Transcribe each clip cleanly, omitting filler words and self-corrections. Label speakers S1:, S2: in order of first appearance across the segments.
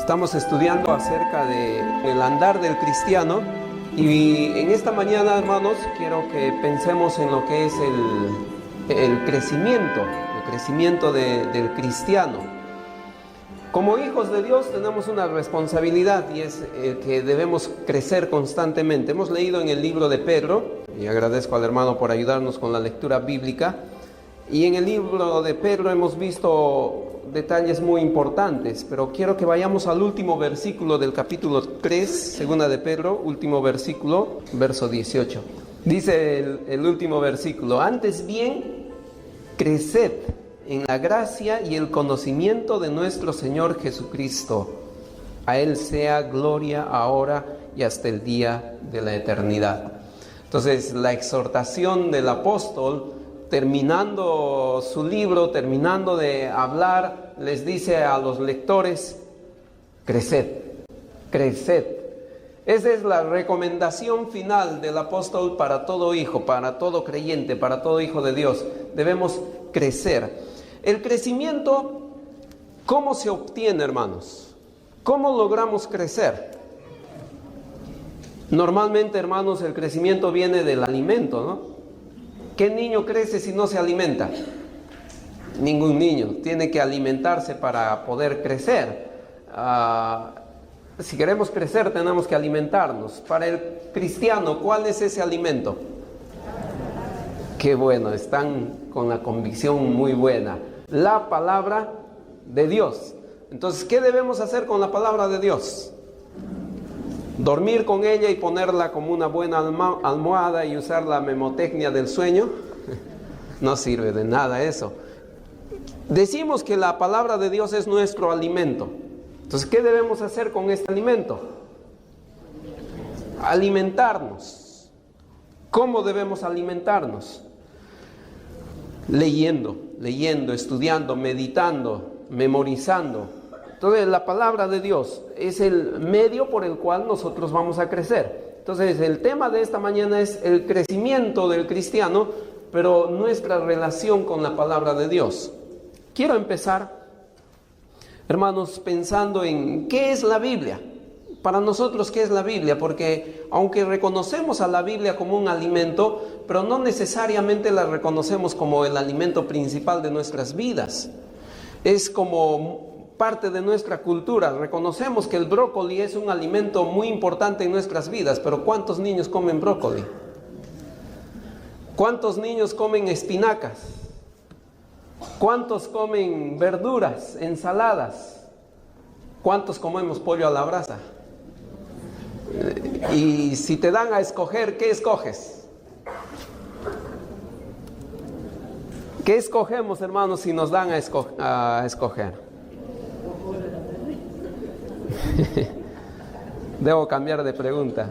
S1: Estamos estudiando acerca del andar del cristiano y en esta mañana, hermanos, quiero que pensemos en lo que es el crecimiento del cristiano. Como hijos de Dios tenemos una responsabilidad y es que debemos crecer constantemente. Hemos leído en el libro de Pedro, y agradezco al hermano por ayudarnos con la lectura bíblica, y en el libro de Pedro hemos visto detalles muy importantes, pero quiero que vayamos al último versículo del capítulo 3, segunda de Pedro, último versículo, verso 18. Dice el último versículo: antes bien, creced en la gracia y el conocimiento de nuestro Señor Jesucristo. A Él sea gloria ahora y hasta el día de la eternidad. Entonces, la exhortación del apóstol, terminando su libro, terminando de hablar, les dice a los lectores: creced, creced. Esa es la recomendación final del apóstol para todo hijo, para todo creyente, para todo hijo de Dios. Debemos crecer. El crecimiento, ¿cómo se obtiene, hermanos? ¿Cómo logramos crecer? Normalmente, hermanos, el crecimiento viene del alimento, ¿no? ¿Qué niño crece si no se alimenta? Ningún niño. Tiene que alimentarse para poder crecer. Si queremos crecer, tenemos que alimentarnos. Para el cristiano, ¿cuál es ese alimento? Qué bueno, están con la convicción muy buena. La palabra de Dios. Entonces, ¿qué debemos hacer con la palabra de Dios? Dormir con ella y ponerla como una buena almohada y usar la memotecnia del sueño. No sirve de nada eso. Decimos que la palabra de Dios es nuestro alimento. Entonces, ¿qué debemos hacer con este alimento? Alimentarnos. ¿Cómo debemos alimentarnos? Leyendo, estudiando, meditando, memorizando. Entonces, la palabra de Dios es el medio por el cual nosotros vamos a crecer. Entonces, el tema de esta mañana es el crecimiento del cristiano, pero nuestra relación con la palabra de Dios. Quiero empezar, hermanos, pensando en qué es la Biblia. Para nosotros, ¿qué es la Biblia? Porque aunque reconocemos a la Biblia como un alimento, pero no necesariamente la reconocemos como el alimento principal de nuestras vidas. Es como parte de nuestra cultura. Reconocemos que el brócoli es un alimento muy importante en nuestras vidas, pero ¿cuántos niños comen brócoli? ¿Cuántos niños comen espinacas? ¿Cuántos comen verduras, ensaladas? ¿Cuántos comemos pollo a la brasa? Y si te dan a escoger, ¿qué escoges? ¿Qué escogemos, hermanos, si nos dan a escoger? Debo cambiar de pregunta.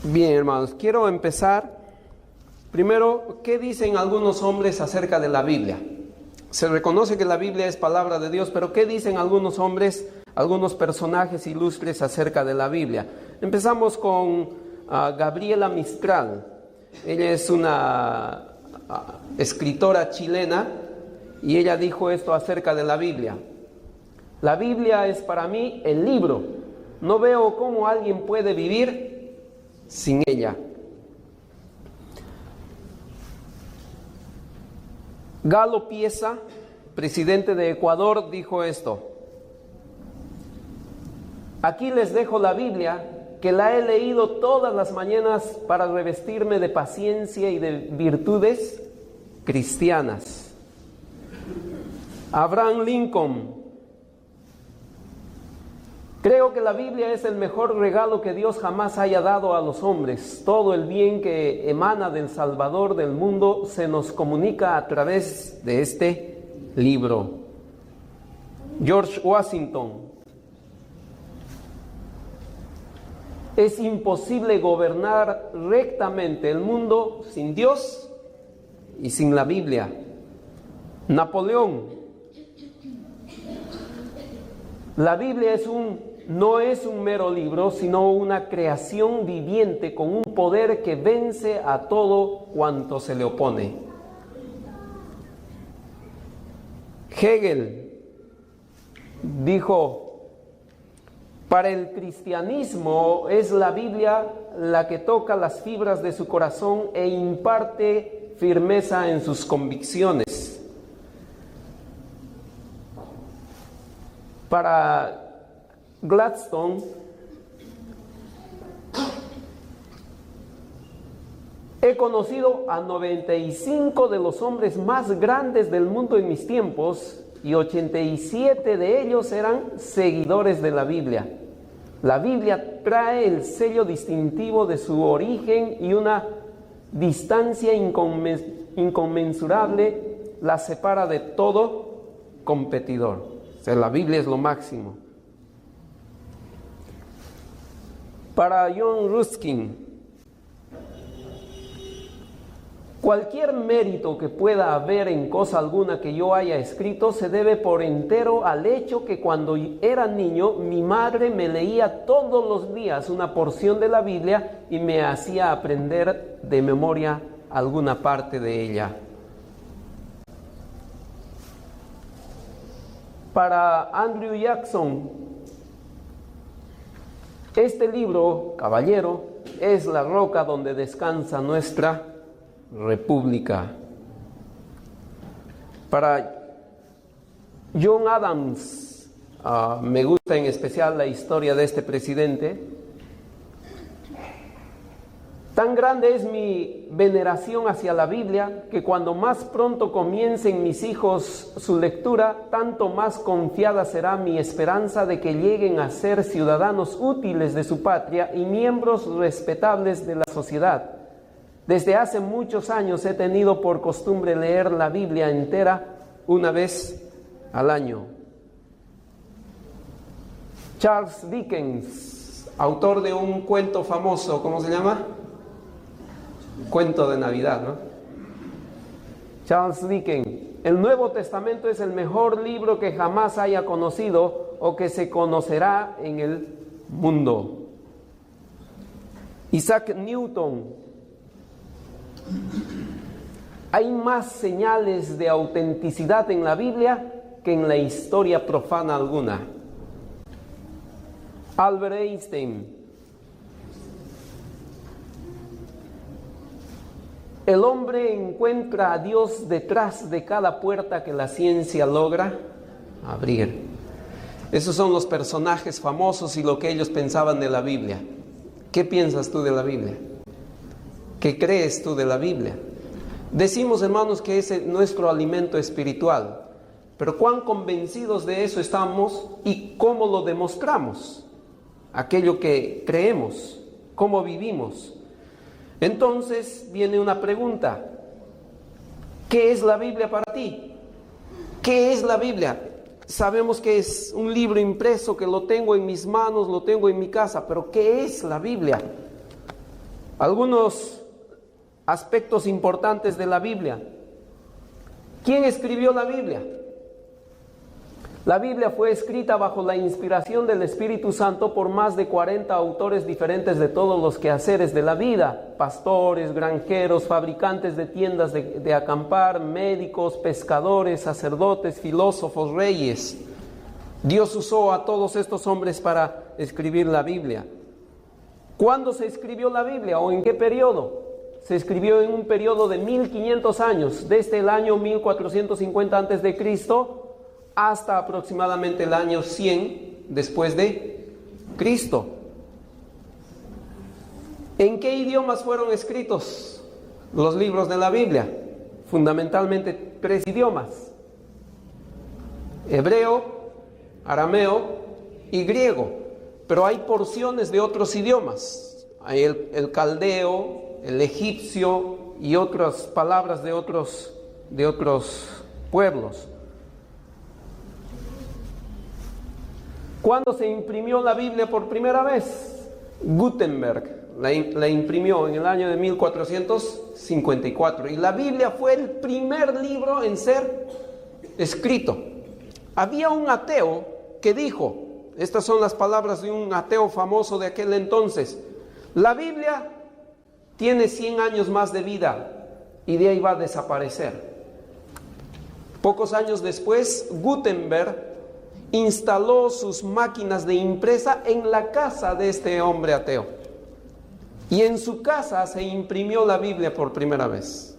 S1: Bien, hermanos, quiero empezar. Primero, ¿qué dicen algunos hombres acerca de la Biblia? Se reconoce que la Biblia es palabra de Dios, pero ¿qué dicen algunos hombres, algunos personajes ilustres acerca de la Biblia? Empezamos con Gabriela Mistral. Ella es una escritora chilena y ella dijo esto acerca de la Biblia: la Biblia es para mí el libro. No veo cómo alguien puede vivir sin ella. Galo Pieza, presidente de Ecuador, dijo esto: aquí les dejo la Biblia, que la he leído todas las mañanas para revestirme de paciencia y de virtudes cristianas. Abraham Lincoln: creo que la Biblia es el mejor regalo que Dios jamás haya dado a los hombres. Todo el bien que emana del Salvador del mundo se nos comunica a través de este libro. George Washington: es imposible gobernar rectamente el mundo sin Dios y sin la Biblia. Napoleón: la Biblia es un no es un mero libro, sino una creación viviente con un poder que vence a todo cuanto se le opone. Hegel dijo: para el cristianismo es la Biblia la que toca las fibras de su corazón e imparte firmeza en sus convicciones. Para Gladstone, he conocido a 95 de los hombres más grandes del mundo en mis tiempos y 87 de ellos eran seguidores de la Biblia. La Biblia trae el sello distintivo de su origen y una distancia inconmensurable la separa de todo competidor. O sea, la Biblia es lo máximo. Para John Ruskin, cualquier mérito que pueda haber en cosa alguna que yo haya escrito se debe por entero al hecho que cuando era niño mi madre me leía todos los días una porción de la Biblia y me hacía aprender de memoria alguna parte de ella. Para Andrew Jackson, este libro, caballero, es la roca donde descansa nuestra república. Para John Adams, me gusta en especial la historia de este presidente. Tan grande es mi veneración hacia la Biblia que cuando más pronto comiencen mis hijos su lectura, tanto más confiada será mi esperanza de que lleguen a ser ciudadanos útiles de su patria y miembros respetables de la sociedad. Desde hace muchos años he tenido por costumbre leer la Biblia entera una vez al año. Charles Dickens, autor de un cuento famoso, ¿cómo se llama? Cuento de Navidad, ¿no? Charles Dickens: el Nuevo Testamento es el mejor libro que jamás haya conocido o que se conocerá en el mundo. Isaac Newton: hay más señales de autenticidad en la Biblia que en la historia profana alguna. Albert Einstein: el hombre encuentra a Dios detrás de cada puerta que la ciencia logra abrir. Esos son los personajes famosos y lo que ellos pensaban de la Biblia. ¿Qué piensas tú de la Biblia? ¿Qué crees tú de la Biblia? Decimos, hermanos, que es nuestro alimento espiritual, pero ¿cuán convencidos de eso estamos y cómo lo demostramos? Aquello que creemos, ¿cómo vivimos? Entonces viene una pregunta: ¿qué es la Biblia para ti? ¿Qué es la Biblia? Sabemos que es un libro impreso, que lo tengo en mis manos, lo tengo en mi casa, pero ¿qué es la Biblia? Algunos aspectos importantes de la Biblia. ¿Quién escribió la Biblia? La Biblia fue escrita bajo la inspiración del Espíritu Santo por más de 40 autores diferentes de todos los quehaceres de la vida: pastores, granjeros, fabricantes de tiendas de acampar, médicos, pescadores, sacerdotes, filósofos, reyes. Dios usó a todos estos hombres para escribir la Biblia. ¿Cuándo se escribió la Biblia o en qué periodo? Se escribió en un periodo de 1500 años, desde el año 1450 a.C. hasta aproximadamente el año 100 después de Cristo. ¿En qué idiomas fueron escritos los libros de la Biblia? Fundamentalmente 3 idiomas: hebreo, arameo y griego. Pero hay porciones de otros idiomas. Hay el caldeo, el egipcio y otras palabras de otros pueblos. ¿Cuándo se imprimió la Biblia por primera vez? Gutenberg la imprimió en el año de 1454. Y la Biblia fue el primer libro en ser escrito. Había un ateo que dijo: Estas son las palabras de un ateo famoso de aquel entonces. La Biblia tiene 100 años más de vida y de ahí va a desaparecer. Pocos años después, Gutenberg instaló sus máquinas de impresa en la casa de este hombre ateo. Y en su casa se imprimió la Biblia por primera vez.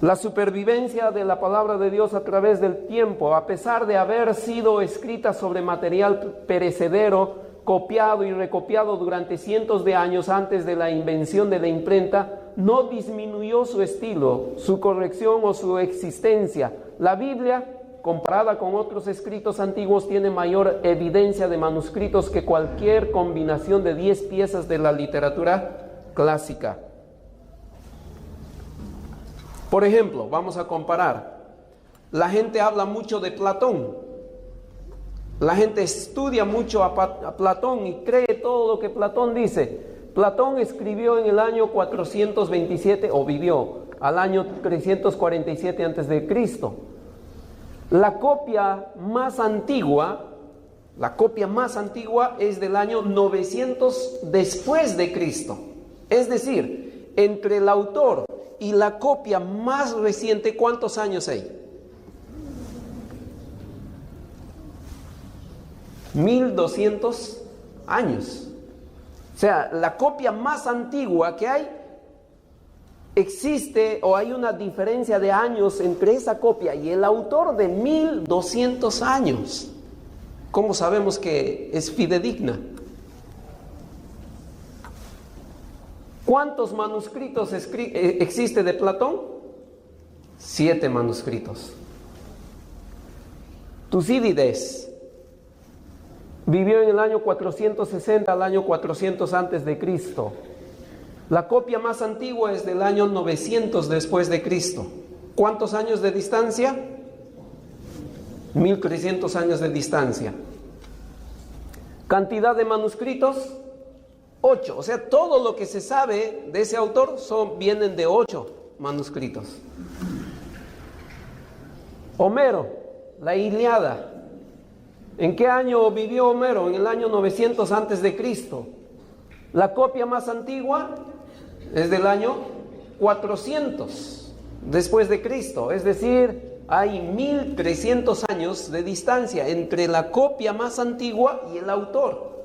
S1: La supervivencia de la palabra de Dios a través del tiempo, a pesar de haber sido escrita sobre material perecedero, copiado y recopiado durante cientos de años antes de la invención de la imprenta, no disminuyó su estilo, su corrección o su existencia. La Biblia, comparada con otros escritos antiguos, tiene mayor evidencia de manuscritos que cualquier combinación de 10 piezas de la literatura clásica. Por ejemplo, vamos a comparar. La gente habla mucho de Platón. La gente estudia mucho a Platón y cree todo lo que Platón dice. Platón escribió en el año 427, o vivió al año 347 a.C. La copia más antigua es del año 900 después de Cristo. Es decir, entre el autor y la copia más reciente, ¿cuántos años hay? 1200 años. O sea, la copia más antigua que hay, existe o hay una diferencia de años entre esa copia y el autor de 1200 años. ¿Cómo sabemos que es fidedigna? ¿Cuántos manuscritos existe de Platón? 7 manuscritos. Tucídides vivió en el año 460 al año 400 antes de Cristo. La copia más antigua es del año 900 después de Cristo. ¿Cuántos años de distancia? 1300 años de distancia. ¿Cantidad de manuscritos? 8, o sea, todo lo que se sabe de ese autor vienen de 8 manuscritos. Homero, la Ilíada. ¿En qué año vivió Homero? En el año 900 antes de Cristo. La copia más antigua es del año 400 después de Cristo, es decir, hay 1300 años de distancia entre la copia más antigua y el autor.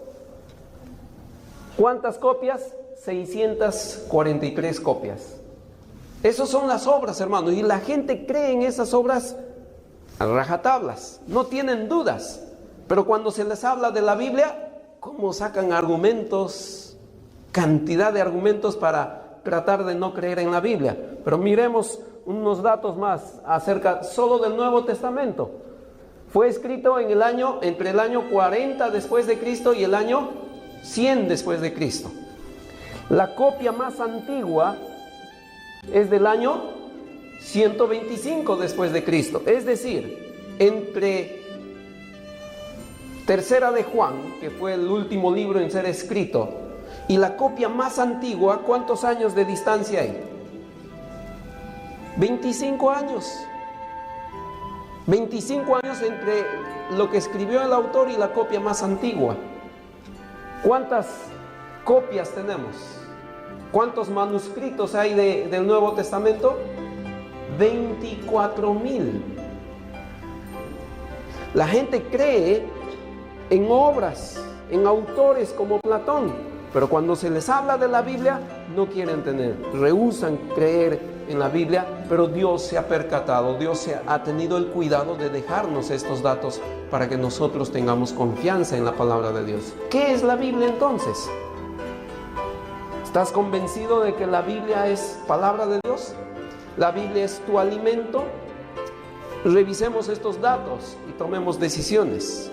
S1: ¿Cuántas copias? 643 copias. Esas son las obras, hermanos, y la gente cree en esas obras a rajatablas, no tienen dudas, pero cuando se les habla de la Biblia, ¿cómo sacan argumentos? Cantidad de argumentos para tratar de no creer en la Biblia. Pero miremos unos datos más acerca solo del Nuevo Testamento. Fue escrito entre el año 40 después de Cristo y el año 100 después de Cristo. La copia más antigua es del año 125 después de Cristo. Es decir, entre Tercera de Juan, que fue el último libro en ser escrito, y la copia más antigua, ¿cuántos años de distancia hay? 25 años. 25 años entre lo que escribió el autor y la copia más antigua. ¿Cuántas copias tenemos? ¿Cuántos manuscritos hay del Nuevo Testamento? 24,000. La gente cree en obras, en autores como Platón, pero cuando se les habla de la Biblia, no quieren rehúsan creer en la Biblia, pero Dios se ha percatado, Dios ha tenido el cuidado de dejarnos estos datos para que nosotros tengamos confianza en la palabra de Dios. ¿Qué es la Biblia entonces? ¿Estás convencido de que la Biblia es palabra de Dios? ¿La Biblia es tu alimento? Revisemos estos datos y tomemos decisiones.